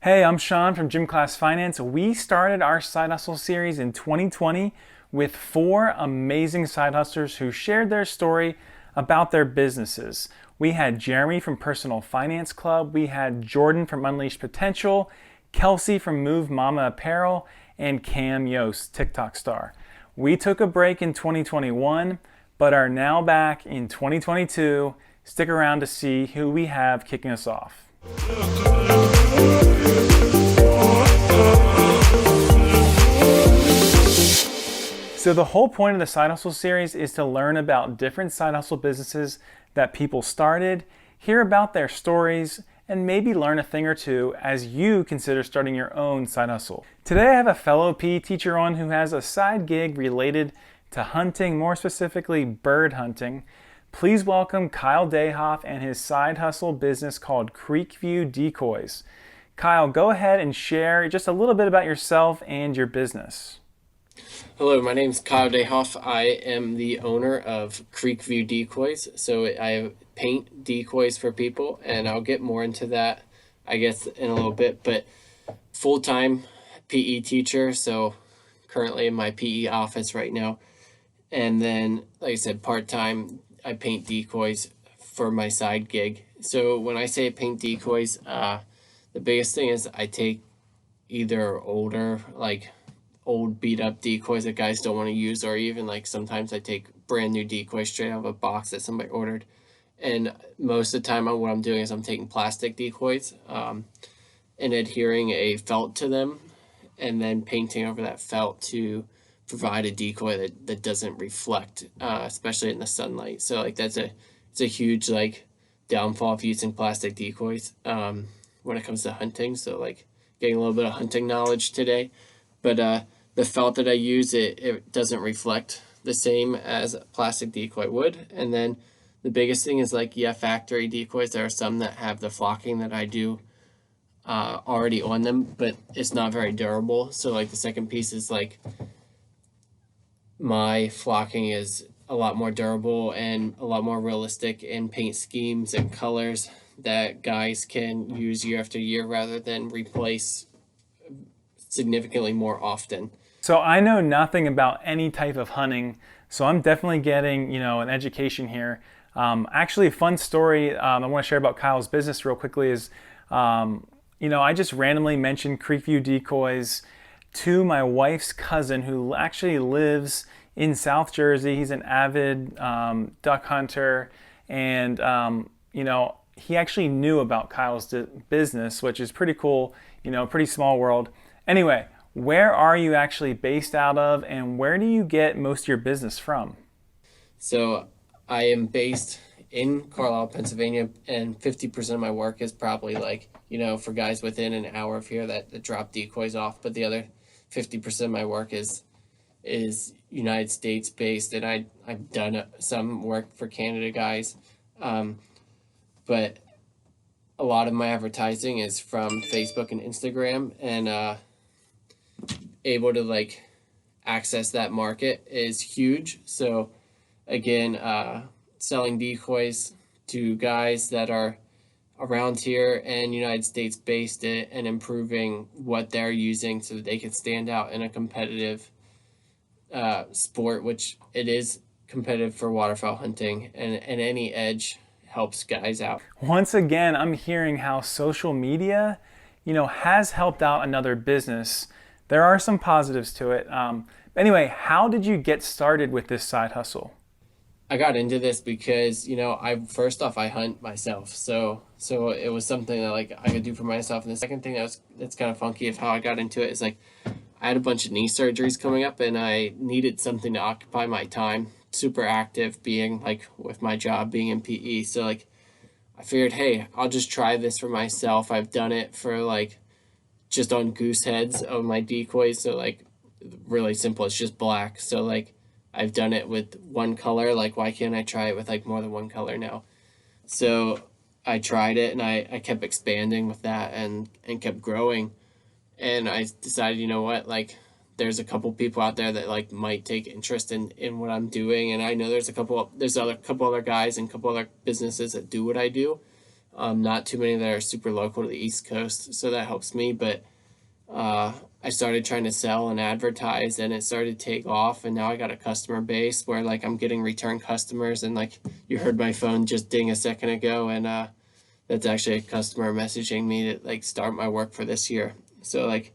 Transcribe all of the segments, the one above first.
Hey, I'm Sean from Gym Class Finance. We started our side hustle series in 2020 with 4 amazing side hustlers who shared their story about their businesses. We had Jeremy from Personal Finance Club, we had Jordan from Unleashed Potential, Kelsey from Move Mama Apparel, and Cam Yost, TikTok star. We took a break in 2021, but are now back in 2022. Stick around to see who we have kicking us off. So the whole point of the Side Hustle series is to learn about different side hustle businesses that people started, hear about their stories, and maybe learn a thing or two as you consider starting your own side hustle. Today I have a fellow PE teacher on who has a side gig related to hunting, more specifically bird hunting. Please welcome Kyle Dayhoff and his side hustle business called Creekview Decoys. Kyle, go ahead and share just a little bit about yourself and your business. Hello, my name is Kyle Dayhoff. I am the owner of Creekview Decoys. So I paint decoys for people, and I'll get more into that, I guess, in a little bit. But full-time PE teacher, so currently in my PE office right now. And then, like I said, part-time, I paint decoys for my side gig. So when I say paint decoys, the biggest thing is I take either older, like old beat up decoys that guys don't want to use, or even like sometimes I take brand new decoys straight out of a box that somebody ordered. And most of the time what I'm doing is I'm taking plastic decoys and adhering a felt to them and then painting over that felt to provide a decoy that doesn't reflect, especially in the sunlight. So like it's a huge like downfall of using plastic decoys when it comes to hunting. So like getting a little bit of hunting knowledge today. But the felt that I use, it doesn't reflect the same as a plastic decoy would. And then the biggest thing is like, yeah, factory decoys. There are some that have the flocking that I do already on them, but it's not very durable. So like the second piece is like my flocking is a lot more durable and a lot more realistic in paint schemes and colors that guys can use year after year rather than replace significantly more often. So I know nothing about any type of hunting, so I'm definitely getting, an education here. Actually, a fun story I want to share about Kyle's business real quickly is, I just randomly mentioned Creekview Decoys to my wife's cousin who actually lives in South Jersey. He's an avid duck hunter, and he actually knew about Kyle's business, which is pretty cool. Pretty small world. Anyway, where are you actually based out of, and where do you get most of your business from? So I am based in Carlisle, Pennsylvania, and 50% of my work is probably like, for guys within an hour of here that drop decoys off. But the other 50% of my work is United States based, and I've done some work for Canada guys. But a lot of my advertising is from Facebook and Instagram, and able to like access that market is huge. So again, selling decoys to guys that are around here and United States based and improving what they're using so that they can stand out in a competitive sport, which it is competitive for waterfowl hunting, and any edge helps guys out. Once again, I'm hearing how social media, has helped out another business. There are some positives to it. Anyway, how did you get started with this side hustle? I got into this because, first off, I hunt myself. So it was something that like I could do for myself. And the second thing that's kind of funky of how I got into it is like I had a bunch of knee surgeries coming up and I needed something to occupy my time. Super active being like with my job being in PE. So like I figured, hey, I'll just try this for myself. I've done it for like just on goose heads of my decoys. So like really simple. It's just black. So like I've done it with one color. Like why can't I try it with like more than one color now? So I tried it and I kept expanding with that and kept growing. And I decided, you know what, like there's a couple people out there that like might take interest in what I'm doing. And I know there's a couple other guys and a couple other businesses that do what I do. Not too many that are super local to the East Coast, so that helps me. But I started trying to sell and advertise, and it started to take off. And now I got a customer base where like I'm getting return customers, and like you heard my phone just ding a second ago, and that's actually a customer messaging me to like start my work for this year. So like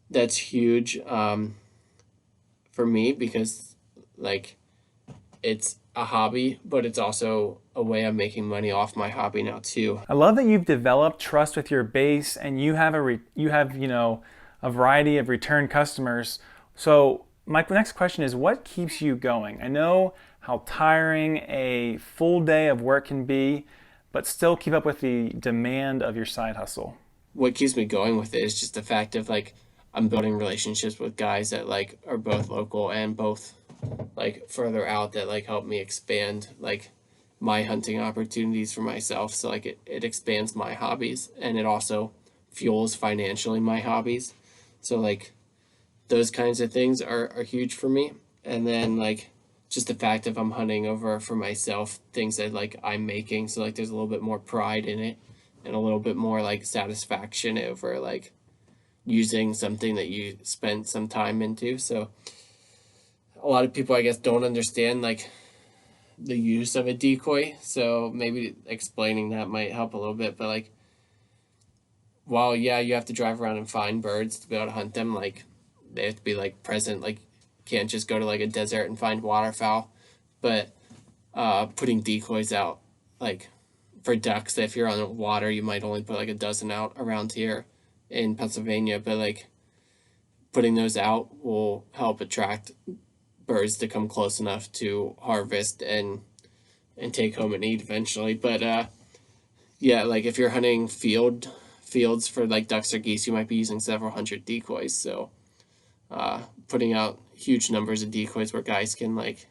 that's huge for me because like it's a hobby, but it's also a way I'm making money off my hobby now too. I love that you've developed trust with your base and you have a variety of return customers. So my next question is, what keeps you going? I know how tiring a full day of work can be, but still keep up with the demand of your side hustle. What keeps me going with it is just the fact of like I'm building relationships with guys that like are both local and both like further out that like help me expand like my hunting opportunities for myself. So like it expands my hobbies and it also fuels financially my hobbies. So like those kinds of things are huge for me. And then like just the fact of I'm hunting over for myself, things that like I'm making. So like there's a little bit more pride in it and a little bit more like satisfaction over like using something that you spent some time into. So a lot of people I guess don't understand like the use of a decoy. So maybe explaining that might help a little bit. But like while yeah, you have to drive around and find birds to be able to hunt them, like they have to be like present. Like can't just go to like a desert and find waterfowl. But putting decoys out like for ducks, if you're on the water, you might only put like a dozen out around here in Pennsylvania, but like putting those out will help attract birds to come close enough to harvest and take home and eat eventually. But yeah, like if you're hunting fields for like ducks or geese, you might be using several hundred decoys. So putting out huge numbers of decoys where guys can like,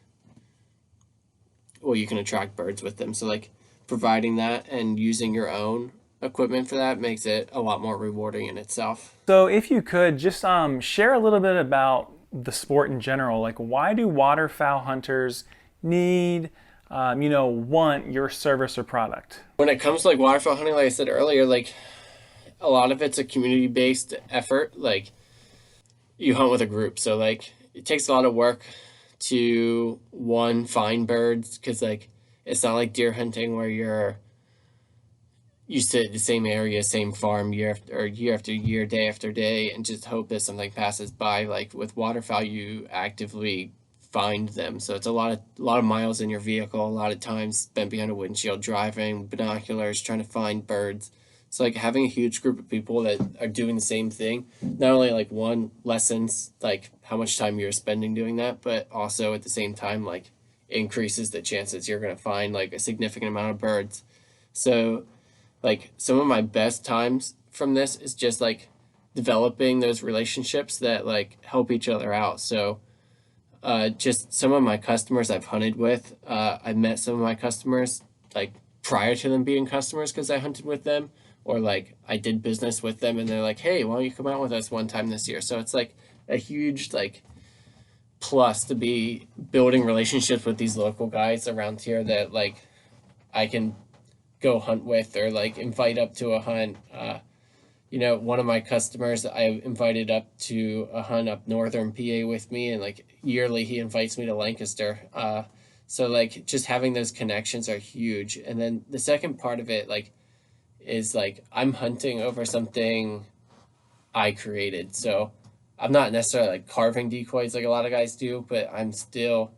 well, you can attract birds with them. So like providing that and using your own equipment for that makes it a lot more rewarding in itself. So if you could just share a little bit about the sport in general, like why do waterfowl hunters need, want your service or product? When it comes to like waterfowl hunting, like I said earlier, like a lot of it's a community based effort. Like you hunt with a group, so like it takes a lot of work to one find birds because like it's not like deer hunting where you sit in the same area, same farm year after year, day after day, and just hope that something passes by. Like with waterfowl, you actively find them, so it's a lot of miles in your vehicle, a lot of times spent behind a windshield, driving, binoculars, trying to find birds. So like having a huge group of people that are doing the same thing, not only like one lessens like how much time you're spending doing that, but also at the same time like increases the chances you're gonna find like a significant amount of birds. So like some of my best times from this is just like developing those relationships that like help each other out. So just some of my customers I've hunted with, I've met some of my customers like prior to them being customers because I hunted with them, or like I did business with them and they're like, hey, why don't you come out with us one time this year? So it's like a huge like plus to be building relationships with these local guys around here that like I can go hunt with or like invite up to a hunt. One of my customers I invited up to a hunt up northern PA with me, and like yearly he invites me to Lancaster. So like just having those connections are huge. And then the second part of it like is like I'm hunting over something I created. So I'm not necessarily like carving decoys like a lot of guys do, but I'm still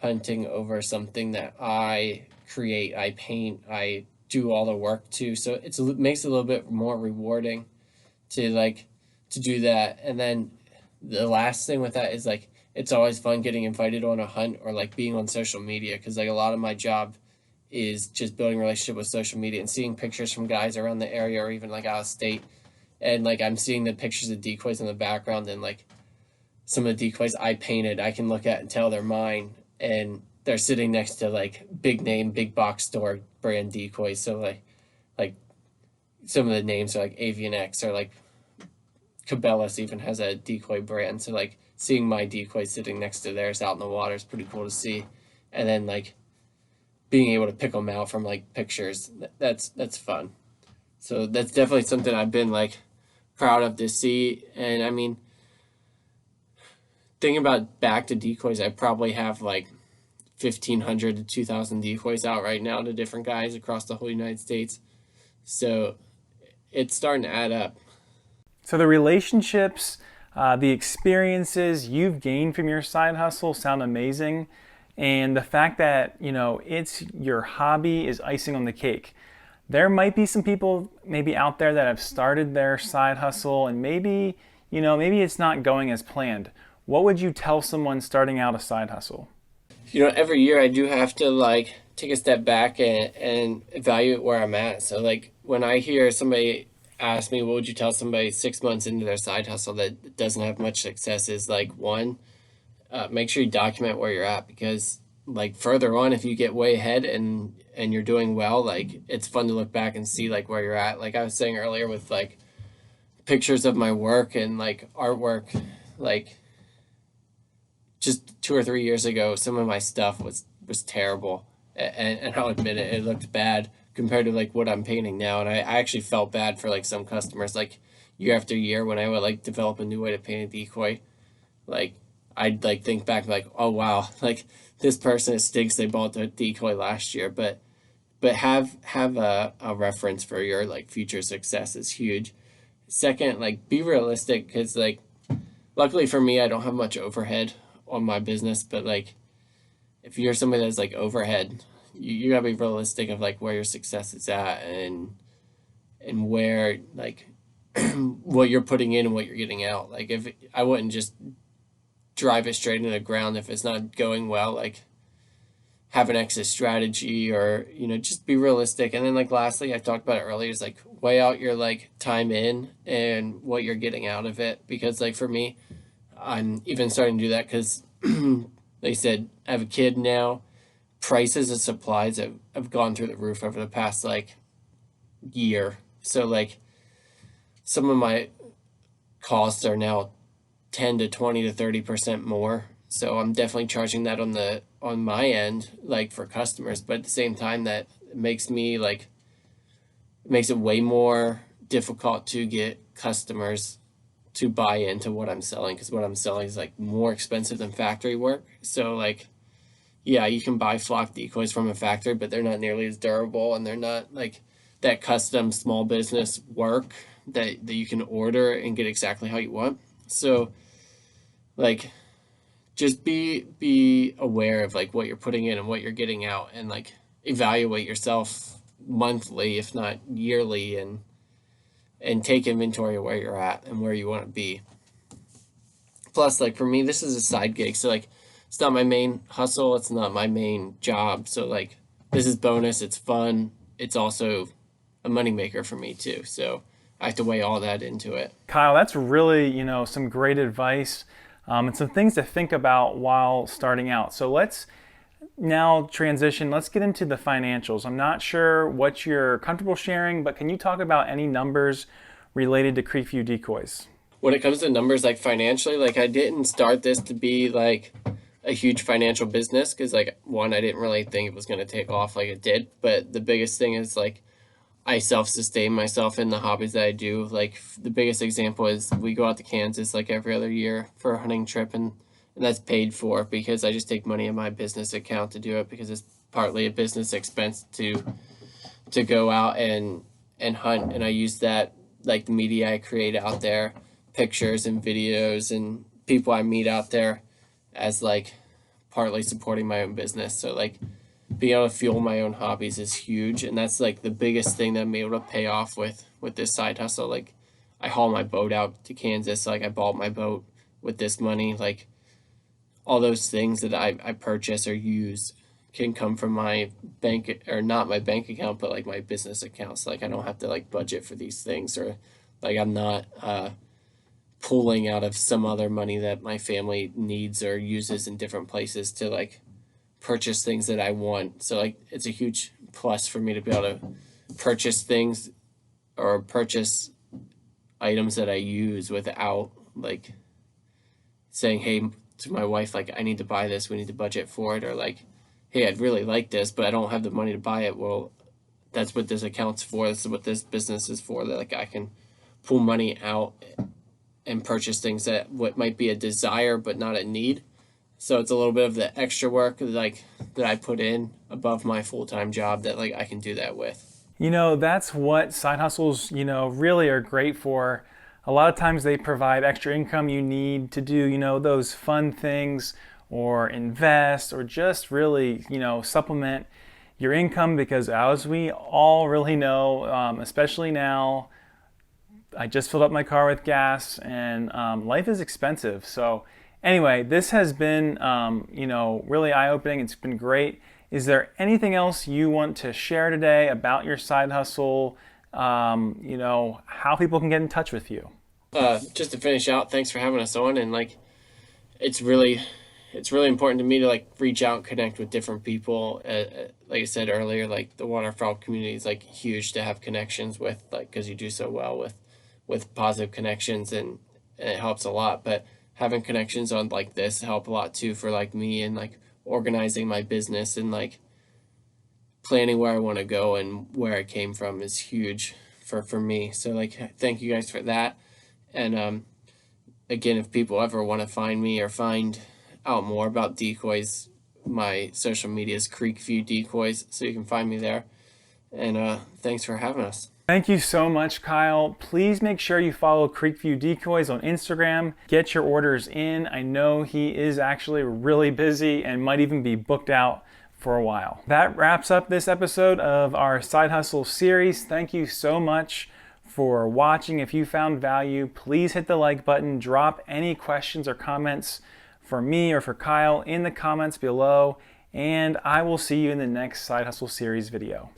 hunting over something that I create, I paint, I do all the work to. So it makes it a little bit more rewarding to do that. And then the last thing with that is like it's always fun getting invited on a hunt or like being on social media because like a lot of my job is just building a relationship with social media and seeing pictures from guys around the area or even like out of state. And like I'm seeing the pictures of decoys in the background and like some of the decoys I painted, I can look at and tell they're mine. And they're sitting next to like big name, big box store brand decoys. So like some of the names are like Avian X or like Cabela's even has a decoy brand. So like seeing my decoy sitting next to theirs out in the water is pretty cool to see. And then like being able to pick them out from like pictures, that's fun. So that's definitely something I've been like proud of to see. And I mean, thinking about back to decoys, I probably have like 1,500 to 2,000 decoys out right now to different guys across the whole United States. So it's starting to add up. So the relationships, the experiences you've gained from your side hustle sound amazing. And the fact that, it's your hobby is icing on the cake. There might be some people maybe out there that have started their side hustle and maybe it's not going as planned. What would you tell someone starting out a side hustle? Every year I do have to like take a step back and evaluate where I'm at. So like when I hear somebody ask me, what would you tell somebody 6 months into their side hustle that doesn't have much success is like one, make sure you document where you're at because like further on, if you get way ahead and you're doing well, like it's fun to look back and see like where you're at. Like I was saying earlier with like pictures of my work and like artwork, like just 2 or 3 years ago, some of my stuff was terrible, and I'll admit it, it looked bad compared to like what I'm painting now, and I actually felt bad for like some customers, like year after year when I would like develop a new way to paint a decoy, like I'd like think back like, oh wow, like this person it stinks they bought the decoy last year, but have a reference for your like future success is huge. Second, like be realistic because like luckily for me, I don't have much overhead on my business, but like if you're somebody that's like overhead, you gotta be realistic of like where your success is at and where like what you're putting in and what you're getting out. Like if I wouldn't just drive it straight into the ground if it's not going well, like have an exit strategy or just be realistic. And then like lastly, I talked about it earlier, is like weigh out your like time in and what you're getting out of it. Because like for me, I'm even starting to do that because they said I have a kid now. Prices of supplies have gone through the roof over the past like year. So like some of my costs are now 10 to 20 to 30% more. So I'm definitely charging that on my end, like for customers. But at the same time, that makes me like makes it way more difficult to get customers to buy into what I'm selling because what I'm selling is like more expensive than factory work. So like yeah, you can buy flock decoys from a factory, but they're not nearly as durable and they're not like that custom small business work that you can order and get exactly how you want. So like just be aware of like what you're putting in and what you're getting out and like evaluate yourself monthly if not yearly and take inventory of where you're at and where you want to be. Plus like for me this is a side gig, so like it's not my main hustle, it's not my main job, so like this is bonus, it's fun, it's also a moneymaker for me too, so I have to weigh all that into it. Kyle, that's really, some great advice and some things to think about while starting out. So let's now transition. Let's get into the financials. I'm not sure what you're comfortable sharing, but can you talk about any numbers related to Creekview Decoys? When it comes to numbers like financially, like I didn't start this to be like a huge financial business because like one I didn't really think it was going to take off like it did, but the biggest thing is like I self-sustain myself in the hobbies that I do. Like the biggest example is we go out to Kansas like every other year for a hunting trip, and that's paid for because I just take money in my business account to do it because it's partly a business expense to go out and hunt, and I use that like the media I create out there, pictures and videos and people I meet out there as like partly supporting my own business. So like being able to fuel my own hobbies is huge, and that's like the biggest thing that I'm able to pay off with this side hustle. Like I haul my boat out to Kansas, like I bought my boat with this money. Like all those things that I purchase or use can come from my bank, or not my bank account, but like my business accounts. Like I don't have to like budget for these things, or like I'm not pulling out of some other money that my family needs or uses in different places to like purchase things that I want. So like it's a huge plus for me to be able to purchase things or purchase items that I use without like saying, hey, to my wife, like I need to buy this, we need to budget for it, or like hey, I'd really like this, but I don't have the money to buy it. Well, that's what this account's for. This is what this business is for. That like I can pull money out and purchase things that what might be a desire but not a need. So it's a little bit of the extra work like that I put in above my full-time job that like I can do that with. You know, that's what side hustles, you know, really are great for. A lot of times they provide extra income you need to do, you know, those fun things or invest or just really, you know, supplement your income because as we all really know, especially now, I just filled up my car with gas and life is expensive. So anyway, this has been, you know, really eye-opening. It's been great. Is there anything else you want to share today about your side hustle? You know, how people can get in touch with you? Just to finish out, thanks for having us on. And like, it's really, it's really important to me to like reach out and connect with different people. Like I said earlier, like the waterfowl community is like huge to have connections with, like because you do so well with positive connections and it helps a lot. But having connections on like this help a lot too for like me and like organizing my business and like planning where I want to go and where I came from is huge for me. So like thank you guys for that. And again, if people ever want to find me or find out more about decoys, my social media is Creekview Decoys, so you can find me there. And thanks for having us. Thank you so much, Kyle. Please make sure you follow Creekview Decoys on Instagram. Get your orders in. I know he is actually really busy and might even be booked out for a while. That wraps up this episode of our Side Hustle series. Thank you so much for watching. If you found value, please hit the like button. Drop any questions or comments for me or for Kyle in the comments below. And I will see you in the next Side Hustle series video.